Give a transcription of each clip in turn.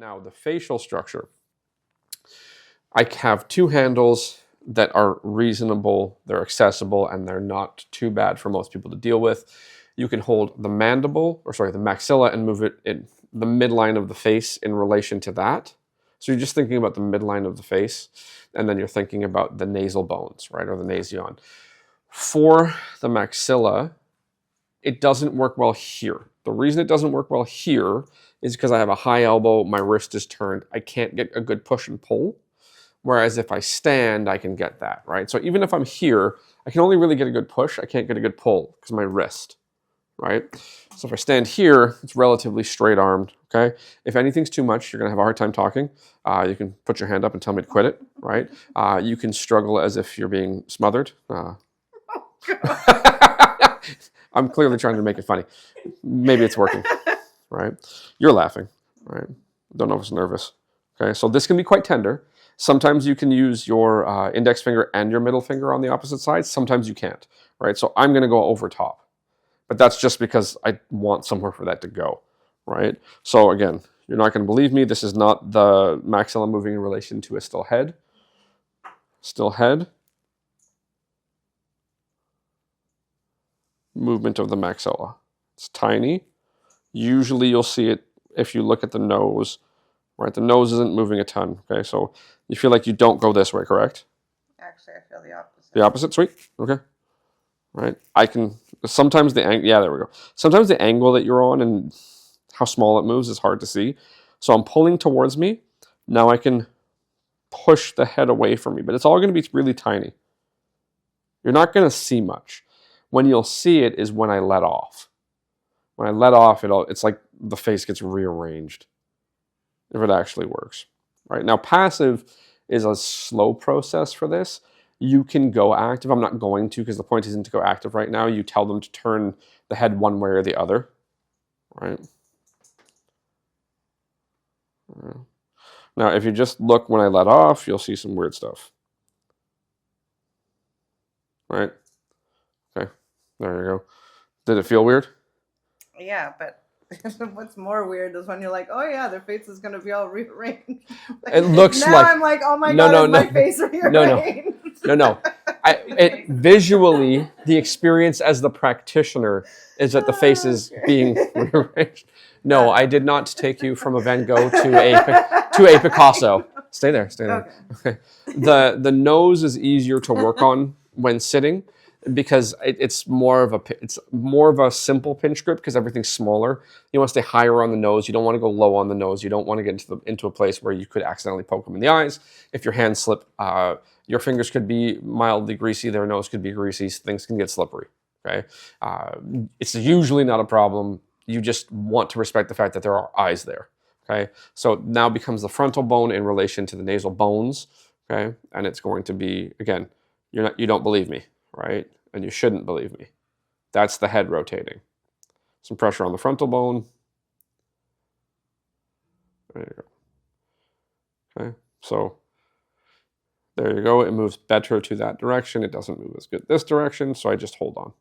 Now, the facial structure. I have two handles that are reasonable, they're accessible, and they're not too bad for most people to deal with. You can hold the the maxilla, and move it in the midline of the face in relation to that. So you're just thinking about the midline of the face, and then you're thinking about the nasal bones, right, or the nasion. For the maxilla, it doesn't work well here. The reason it doesn't work well here is because I have a high elbow, my wrist is turned, I can't get a good push and pull. Whereas if I stand, I can get that, right? So even if I'm here, I can only really get a good push. I can't get a good pull because of my wrist, right? So if I stand here, it's relatively straight armed, okay? If anything's too much, you're gonna have a hard time talking. You can put your hand up and tell me to quit it, right? You can struggle as if you're being smothered. I'm clearly trying to make it funny. Maybe it's working, right? You're laughing, right? Don't know if it's nervous, okay? So this can be quite tender. Sometimes you can use your index finger and your middle finger on the opposite side. Sometimes you can't, right? So I'm going to go over top. But that's just because I want somewhere for that to go, right? So again, you're not going to believe me. This is not the maxilla moving in relation to a still head. Still head. Movement of the maxilla. It's tiny. Usually you'll see it if you look at the nose, right? The nose isn't moving a ton, okay? So you feel like you don't go this way, correct? Actually, I feel the opposite. The opposite? Sweet. Okay. Right. I can, sometimes the angle, yeah, there we go. Sometimes the angle that you're on and how small it moves is hard to see. So I'm pulling towards me. Now I can push the head away from me, but it's all going to be really tiny. You're not going to see much. When you'll see it is when I let off. When I let off, it's like the face gets rearranged, if it actually works. Right? Now, passive is a slow process for this. You can go active. I'm not going to because the point isn't to go active right now. You tell them to turn the head one way or the other. Right? Now, if you just look when I let off, you'll see some weird stuff. Right? Okay. There you go. Did it feel weird? Yeah, but what's more weird is when you're like, oh yeah, their face is going to be all rearranged. It looks now like... I'm like, oh my God, is my face rearranged? No. Visually, the experience as the practitioner is that the face is being rearranged. No, I did not take you from a Van Gogh to a Picasso. Stay there. Okay. The nose is easier to work on when sitting because it's more of a simple pinch grip because everything's smaller. You want to stay higher on the nose. You don't want to go low on the nose. You don't want to get into a place where you could accidentally poke them in the eyes. If your hands slip, your fingers could be mildly greasy. Their nose could be greasy. Things can get slippery. Okay, it's usually not a problem. You just want to respect the fact that there are eyes there. Okay, so now becomes the frontal bone in relation to the nasal bones. Okay, and it's going to be, again, you don't believe me, right? And you shouldn't believe me. That's the head rotating. Some pressure on the frontal bone. There you go. Okay, so there you go. It moves better to that direction. It doesn't move as good this direction, so I just hold on.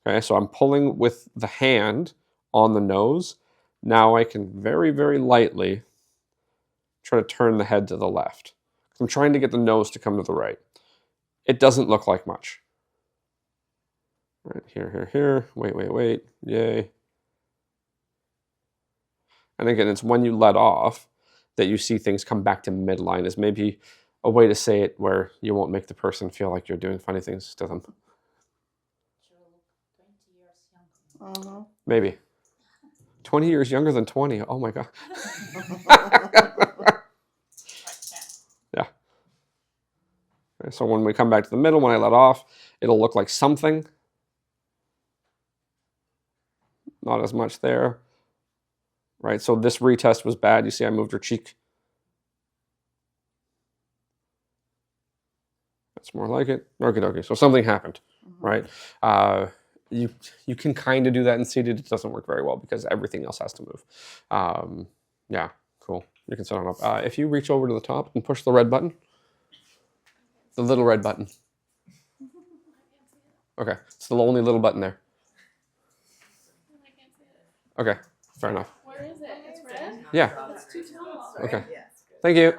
Okay, so I'm pulling with the hand on the nose. Now I can very, very lightly try to turn the head to the left. I'm trying to get the nose to come to the right. It doesn't look like much. Right, here. Wait. Yay. And again, it's when you let off that you see things come back to midline is maybe a way to say it where you won't make the person feel like you're doing funny things to them. Maybe. 20 years younger than 20. Oh my God. Yeah. Okay, so when we come back to the middle, when I let off, it'll look like something. Not as much there. Right, so this retest was bad. You see I moved her cheek. That's more like it. Okay. So something happened, right? You can kind of do that in seated. It doesn't work very well because everything else has to move. Yeah, cool. You can set them up. If you reach over to the top and push the red button, the little red button. Okay, it's the only little button there. Okay, fair enough. Where is it? It's red? Yeah. Oh, it's too tall. Okay. Yes. Good. Thank you.